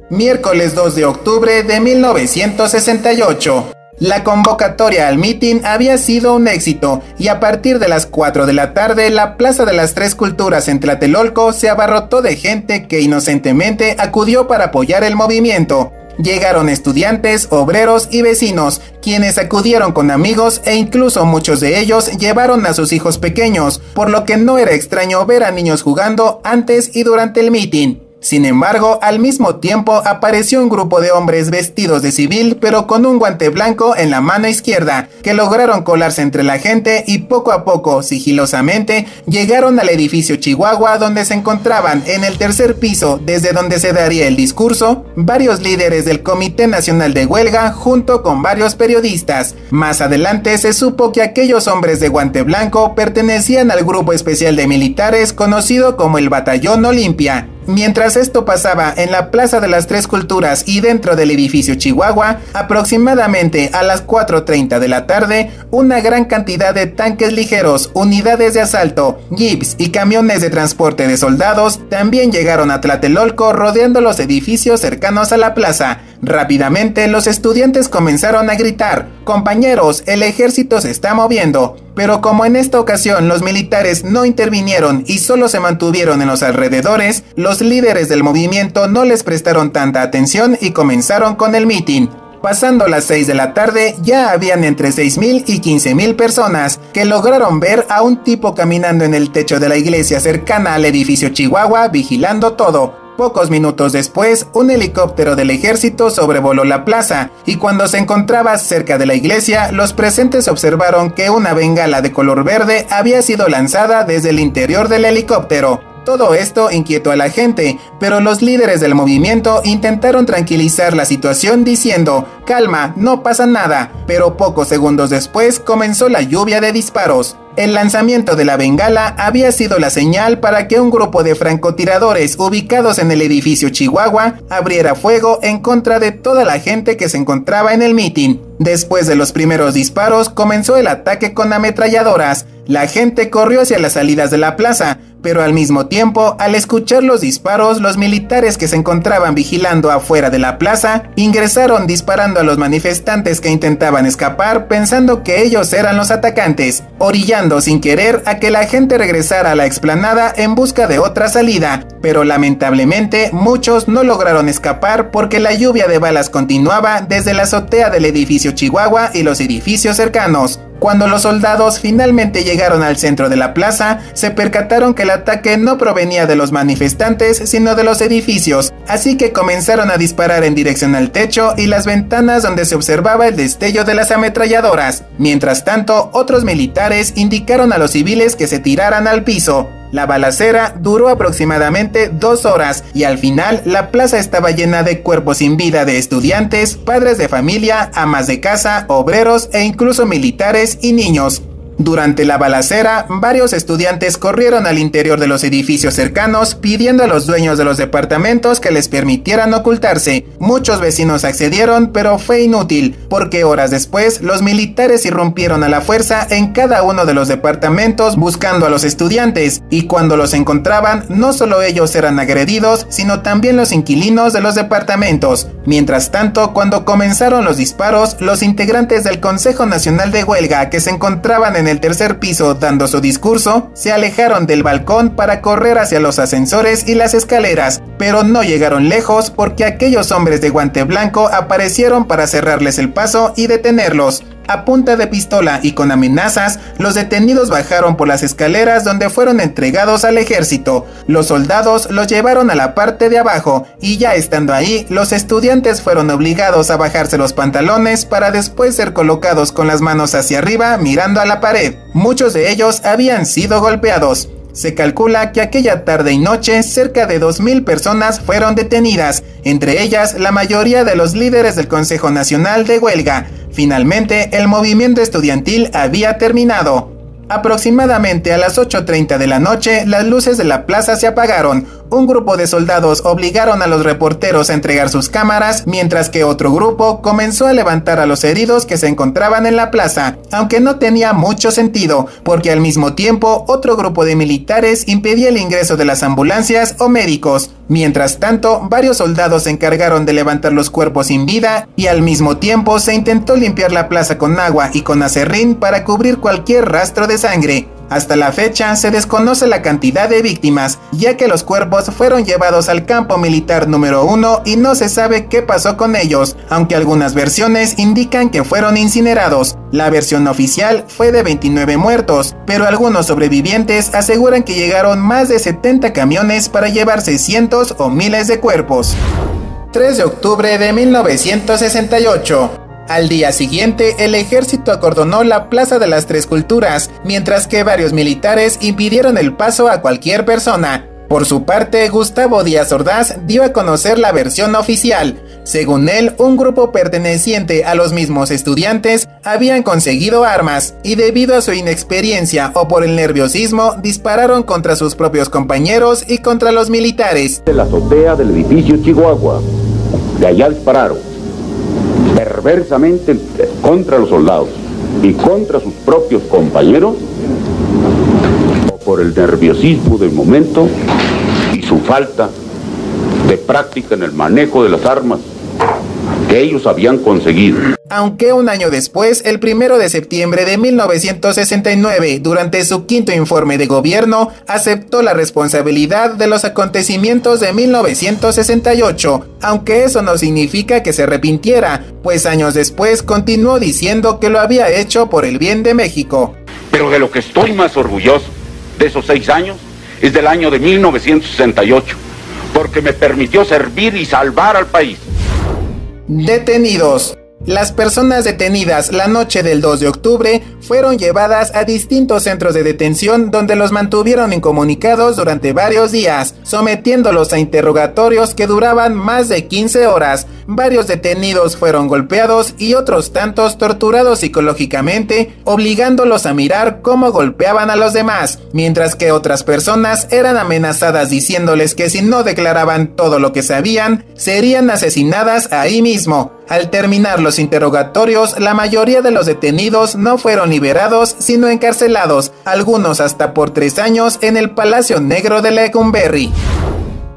Miércoles 2 de octubre de 1968. La convocatoria al mitin había sido un éxito y a partir de las 4 de la tarde la Plaza de las Tres Culturas en Tlatelolco se abarrotó de gente que inocentemente acudió para apoyar el movimiento. Llegaron estudiantes, obreros y vecinos, quienes acudieron con amigos e incluso muchos de ellos llevaron a sus hijos pequeños, por lo que no era extraño ver a niños jugando antes y durante el mitin. Sin embargo, al mismo tiempo apareció un grupo de hombres vestidos de civil pero con un guante blanco en la mano izquierda, que lograron colarse entre la gente y poco a poco, sigilosamente, llegaron al edificio Chihuahua, donde se encontraban en el tercer piso, desde donde se daría el discurso, varios líderes del Comité Nacional de Huelga junto con varios periodistas. Más adelante se supo que aquellos hombres de guante blanco pertenecían al grupo especial de militares conocido como el Batallón Olimpia. Mientras esto pasaba en la Plaza de las Tres Culturas y dentro del edificio Chihuahua, aproximadamente a las 4:30 de la tarde, una gran cantidad de tanques ligeros, unidades de asalto, jeeps y camiones de transporte de soldados también llegaron a Tlatelolco rodeando los edificios cercanos a la plaza. Rápidamente los estudiantes comenzaron a gritar: "Compañeros, el ejército se está moviendo". Pero como en esta ocasión los militares no intervinieron y solo se mantuvieron en los alrededores, los líderes del movimiento no les prestaron tanta atención y comenzaron con el mitin. Pasando las 6 de la tarde, ya habían entre 6,000 y 15,000 personas que lograron ver a un tipo caminando en el techo de la iglesia cercana al edificio Chihuahua vigilando todo. Pocos minutos después, un helicóptero del ejército sobrevoló la plaza y cuando se encontraba cerca de la iglesia, los presentes observaron que una bengala de color verde había sido lanzada desde el interior del helicóptero. Todo esto inquietó a la gente, pero los líderes del movimiento intentaron tranquilizar la situación diciendo: calma, no pasa nada, pero pocos segundos después comenzó la lluvia de disparos. El lanzamiento de la bengala había sido la señal para que un grupo de francotiradores ubicados en el edificio Chihuahua abriera fuego en contra de toda la gente que se encontraba en el mitin. Después de los primeros disparos comenzó el ataque con ametralladoras. La gente corrió hacia las salidas de la plaza, pero al mismo tiempo, al escuchar los disparos, los militares que se encontraban vigilando afuera de la plaza ingresaron disparando a los manifestantes que intentaban escapar pensando que ellos eran los atacantes, orillando sin querer a que la gente regresara a la explanada en busca de otra salida, pero lamentablemente muchos no lograron escapar porque la lluvia de balas continuaba desde la azotea del edificio Chihuahua y los edificios cercanos. Cuando los soldados finalmente llegaron al centro de la plaza, se percataron que el ataque no provenía de los manifestantes, sino de los edificios, así que comenzaron a disparar en dirección al techo y las ventanas donde se observaba el destello de las ametralladoras. Mientras tanto, otros militares indicaron a los civiles que se tiraran al piso. La balacera duró aproximadamente 2 horas y al final la plaza estaba llena de cuerpos sin vida de estudiantes, padres de familia, amas de casa, obreros e incluso militares y niños. Durante la balacera, varios estudiantes corrieron al interior de los edificios cercanos pidiendo a los dueños de los departamentos que les permitieran ocultarse. Muchos vecinos accedieron, pero fue inútil, porque horas después los militares irrumpieron a la fuerza en cada uno de los departamentos buscando a los estudiantes, y cuando los encontraban, no solo ellos eran agredidos, sino también los inquilinos de los departamentos. Mientras tanto, cuando comenzaron los disparos, los integrantes del Consejo Nacional de Huelga, que se encontraban en el tercer piso dando su discurso, se alejaron del balcón para correr hacia los ascensores y las escaleras, pero no llegaron lejos porque aquellos hombres de guante blanco aparecieron para cerrarles el paso y detenerlos. A punta de pistola y con amenazas, los detenidos bajaron por las escaleras donde fueron entregados al ejército. Los soldados los llevaron a la parte de abajo y ya estando ahí, los estudiantes fueron obligados a bajarse los pantalones para después ser colocados con las manos hacia arriba mirando a la pared. Muchos de ellos habían sido golpeados. Se calcula que aquella tarde y noche cerca de 2,000 personas fueron detenidas, entre ellas la mayoría de los líderes del Consejo Nacional de Huelga. Finalmente, el movimiento estudiantil había terminado. Aproximadamente a las 8:30 de la noche, las luces de la plaza se apagaron. Un grupo de soldados obligaron a los reporteros a entregar sus cámaras, mientras que otro grupo comenzó a levantar a los heridos que se encontraban en la plaza, aunque no tenía mucho sentido, porque al mismo tiempo otro grupo de militares impedía el ingreso de las ambulancias o médicos. Mientras tanto, varios soldados se encargaron de levantar los cuerpos sin vida y al mismo tiempo se intentó limpiar la plaza con agua y con aserrín para cubrir cualquier rastro de sangre. Hasta la fecha se desconoce la cantidad de víctimas, ya que los cuerpos fueron llevados al campo militar número 1 y no se sabe qué pasó con ellos, aunque algunas versiones indican que fueron incinerados. La versión oficial fue de 29 muertos, pero algunos sobrevivientes aseguran que llegaron más de 70 camiones para llevarse cientos o miles de cuerpos. 3 de octubre de 1968. Al día siguiente, el ejército acordonó la Plaza de las Tres Culturas, mientras que varios militares impidieron el paso a cualquier persona. Por su parte, Gustavo Díaz Ordaz dio a conocer la versión oficial. Según él, un grupo perteneciente a los mismos estudiantes habían conseguido armas y debido a su inexperiencia o por el nerviosismo, dispararon contra sus propios compañeros y contra los militares. De la azotea del edificio Chihuahua, de allá dispararon perversamente contra los soldados y contra sus propios compañeros, o por el nerviosismo del momento y su falta de práctica en el manejo de las armas que ellos habían conseguido. Aunque un año después, el 1 de septiembre de 1969, durante su quinto informe de gobierno, aceptó la responsabilidad de los acontecimientos de 1968, aunque eso no significa que se arrepintiera, pues años después continuó diciendo que lo había hecho por el bien de México. Pero de lo que estoy más orgulloso de esos 6 años es del año de 1968, porque me permitió servir y salvar al país. Detenidos. Las personas detenidas la noche del 2 de octubre fueron llevadas a distintos centros de detención donde los mantuvieron incomunicados durante varios días, sometiéndolos a interrogatorios que duraban más de 15 horas. Varios detenidos fueron golpeados y otros tantos torturados psicológicamente, obligándolos a mirar cómo golpeaban a los demás, mientras que otras personas eran amenazadas diciéndoles que si no declaraban todo lo que sabían, serían asesinadas ahí mismo. Al terminar los interrogatorios, la mayoría de los detenidos no fueron liberados, sino encarcelados, algunos hasta por 3 años en el Palacio Negro de Lecumberri.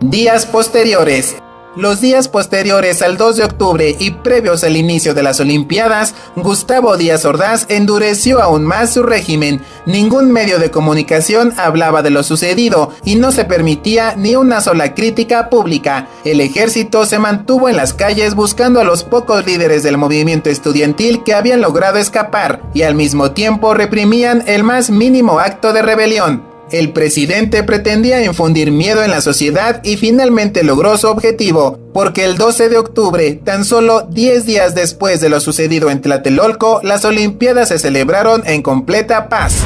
Días posteriores. Los días posteriores al 2 de octubre y previos al inicio de las Olimpiadas, Gustavo Díaz Ordaz endureció aún más su régimen. Ningún medio de comunicación hablaba de lo sucedido y no se permitía ni una sola crítica pública. El ejército se mantuvo en las calles buscando a los pocos líderes del movimiento estudiantil que habían logrado escapar y al mismo tiempo reprimían el más mínimo acto de rebelión. El presidente pretendía infundir miedo en la sociedad y finalmente logró su objetivo, porque el 12 de octubre, tan solo 10 días después de lo sucedido en Tlatelolco, las Olimpiadas se celebraron en completa paz.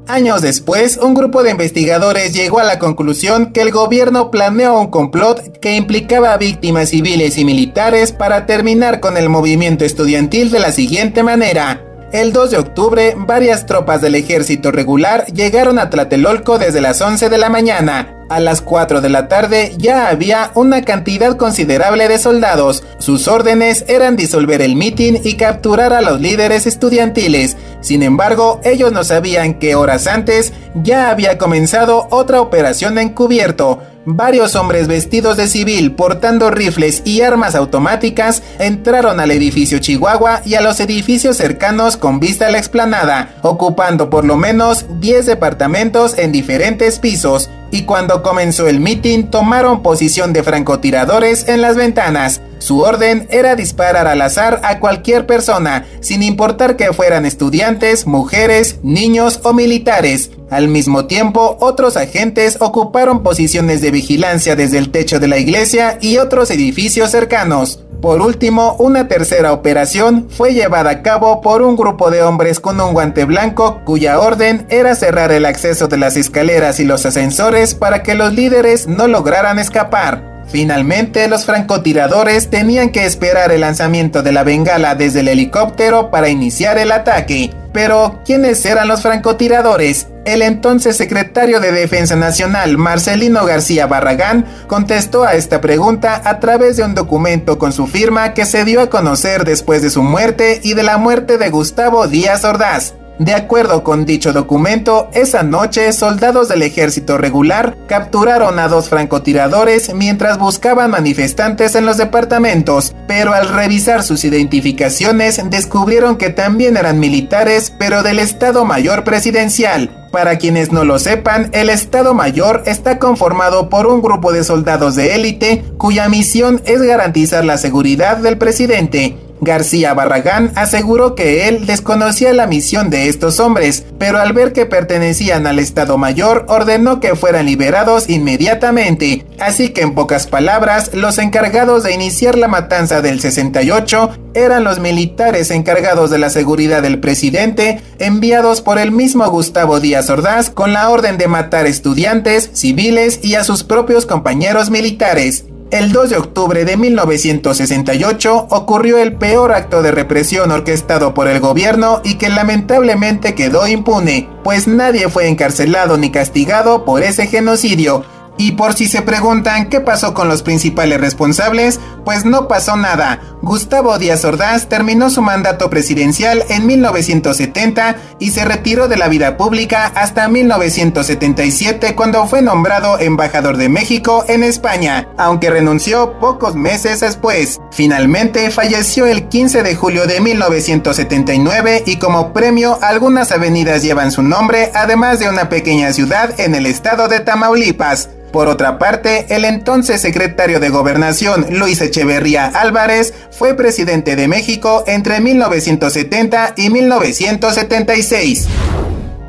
Años después, un grupo de investigadores llegó a la conclusión que el gobierno planeó un complot que implicaba a víctimas civiles y militares para terminar con el movimiento estudiantil de la siguiente manera. El 2 de octubre, varias tropas del ejército regular llegaron a Tlatelolco desde las 11 de la mañana. A las 4 de la tarde ya había una cantidad considerable de soldados. Sus órdenes eran disolver el mitin y capturar a los líderes estudiantiles. Sin embargo, ellos no sabían que horas antes ya había comenzado otra operación encubierto. Varios hombres vestidos de civil, portando rifles y armas automáticas, entraron al edificio Chihuahua y a los edificios cercanos con vista a la explanada, ocupando por lo menos 10 departamentos en diferentes pisos. Y cuando comenzó el mitin, tomaron posición de francotiradores en las ventanas. Su orden era disparar al azar a cualquier persona, sin importar que fueran estudiantes, mujeres, niños o militares. Al mismo tiempo, otros agentes ocuparon posiciones de vigilancia desde el techo de la iglesia y otros edificios cercanos. Por último, una tercera operación fue llevada a cabo por un grupo de hombres con un guante blanco, cuya orden era cerrar el acceso de las escaleras y los ascensores para que los líderes no lograran escapar. Finalmente, los francotiradores tenían que esperar el lanzamiento de la bengala desde el helicóptero para iniciar el ataque. Pero, ¿quiénes eran los francotiradores? El entonces secretario de Defensa Nacional, Marcelino García Barragán, contestó a esta pregunta a través de un documento con su firma que se dio a conocer después de su muerte y de la muerte de Gustavo Díaz Ordaz. De acuerdo con dicho documento, esa noche soldados del ejército regular capturaron a 2 francotiradores mientras buscaban manifestantes en los departamentos, pero al revisar sus identificaciones descubrieron que también eran militares, pero del Estado Mayor Presidencial. Para quienes no lo sepan, el Estado Mayor está conformado por un grupo de soldados de élite cuya misión es garantizar la seguridad del presidente. García Barragán aseguró que él desconocía la misión de estos hombres, pero al ver que pertenecían al Estado Mayor, ordenó que fueran liberados inmediatamente. Así que en pocas palabras, los encargados de iniciar la matanza del 68 eran los militares encargados de la seguridad del presidente, enviados por el mismo Gustavo Díaz Ordaz con la orden de matar estudiantes, civiles y a sus propios compañeros militares. El 2 de octubre de 1968 ocurrió el peor acto de represión orquestado por el gobierno y que lamentablemente quedó impune, pues nadie fue encarcelado ni castigado por ese genocidio. Y por si se preguntan qué pasó con los principales responsables, pues no pasó nada. Gustavo Díaz Ordaz terminó su mandato presidencial en 1970 y se retiró de la vida pública hasta 1977 cuando fue nombrado embajador de México en España, aunque renunció pocos meses después. Finalmente falleció el 15 de julio de 1979 y como premio algunas avenidas llevan su nombre, además de una pequeña ciudad en el estado de Tamaulipas. Por otra parte, el entonces secretario de Gobernación, Luis Echeverría Álvarez, fue presidente de México entre 1970 y 1976.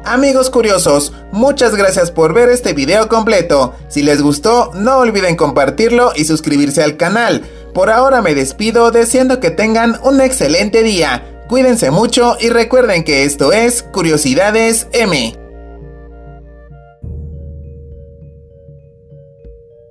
Amigos curiosos, muchas gracias por ver este video completo. Si les gustó, no olviden compartirlo y suscribirse al canal. Por ahora me despido deseando que tengan un excelente día. Cuídense mucho y recuerden que esto es Curiosidades M.